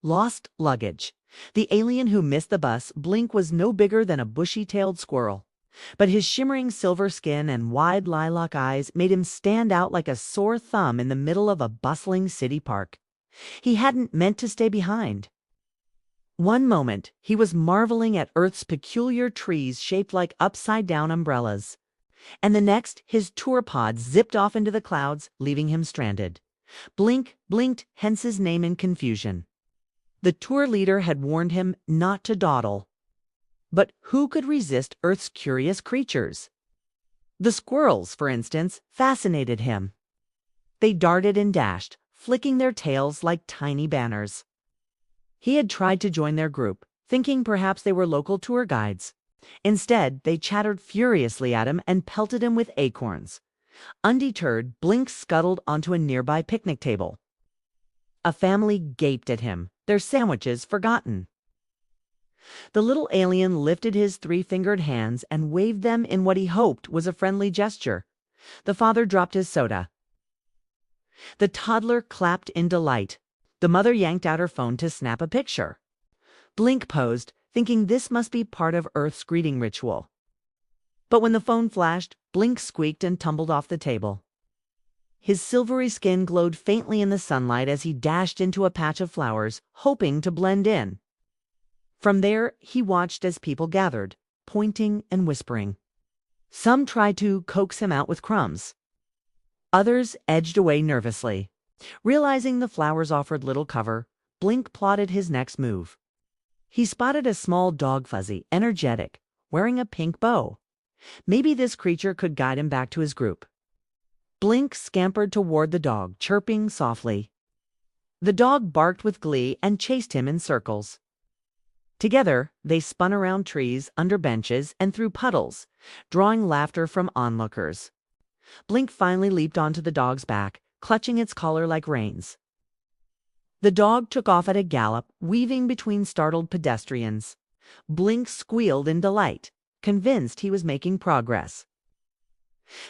Lost luggage. The alien who missed the bus, Blink, was no bigger than a bushy-tailed squirrel. But his shimmering silver skin and wide lilac eyes made him stand out like a sore thumb in the middle of a bustling city park. He hadn't meant to stay behind. One moment, he was marveling at Earth's peculiar trees shaped like upside-down umbrellas. And the next, his tour pod zipped off into the clouds, leaving him stranded. Blink blinked, hence his name in confusion. The tour leader had warned him not to dawdle. But who could resist Earth's curious creatures? The squirrels, for instance, fascinated him. They darted and dashed, flicking their tails like tiny banners. He had tried to join their group, thinking perhaps they were local tour guides. Instead, they chattered furiously at him and pelted him with acorns. Undeterred, Blink scuttled onto a nearby picnic table. A family gaped at him, their sandwiches forgotten. The little alien lifted his three-fingered hands and waved them in what he hoped was a friendly gesture. The father dropped his soda. The toddler clapped in delight. The mother yanked out her phone to snap a picture. Blink posed, thinking this must be part of Earth's greeting ritual. But when the phone flashed, Blink squeaked and tumbled off the table. His silvery skin glowed faintly in the sunlight as he dashed into a patch of flowers, hoping to blend in. From there, he watched as people gathered, pointing and whispering. Some tried to coax him out with crumbs. Others edged away nervously. Realizing the flowers offered little cover, Blink plotted his next move. He spotted a small dog fuzzy, energetic, wearing a pink bow. Maybe this creature could guide him back to his group. Blink scampered toward the dog, chirping softly. The dog barked with glee and chased him in circles. Together, they spun around trees, under benches, and through puddles, drawing laughter from onlookers. Blink finally leaped onto the dog's back, clutching its collar like reins. The dog took off at a gallop, weaving between startled pedestrians. Blink squealed in delight, convinced he was making progress.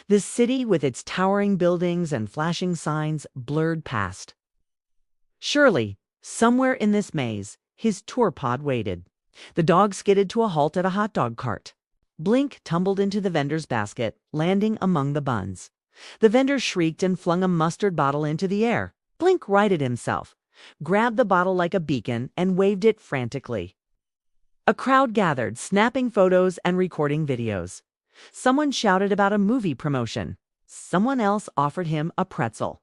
The city, with its towering buildings and flashing signs, blurred past. Surely, somewhere in this maze, his tour pod waited. The dog skidded to a halt at a hot dog cart. Blink tumbled into the vendor's basket, landing among the buns. The vendor shrieked and flung a mustard bottle into the air. Blink righted himself, grabbed the bottle like a beacon, and waved it frantically. A crowd gathered, snapping photos and recording videos. Someone shouted about a movie promotion. Someone else offered him a pretzel.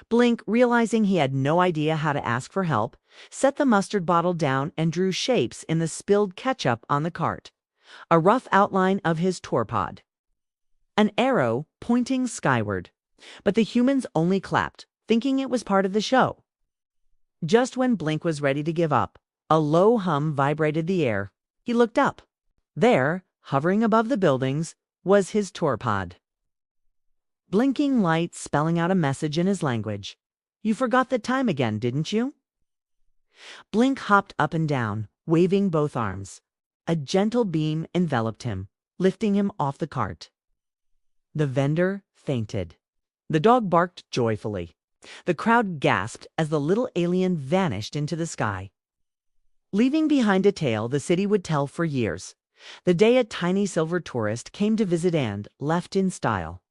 Blink, realizing he had no idea how to ask for help, set the mustard bottle down and drew shapes in the spilled ketchup on the cart. A rough outline of his tour pod. An arrow pointing skyward. But the humans only clapped, thinking it was part of the show. Just when Blink was ready to give up, a low hum vibrated the air. He looked up. There, hovering above the buildings, was his tour pod. Blinking lights spelling out a message in his language. You forgot the time again, didn't you? Blink hopped up and down, waving both arms. A gentle beam enveloped him, lifting him off the cart. The vendor fainted. The dog barked joyfully. The crowd gasped as the little alien vanished into the sky. Leaving behind a tale the city would tell for years. The day a tiny silver tourist came to visit and left in style.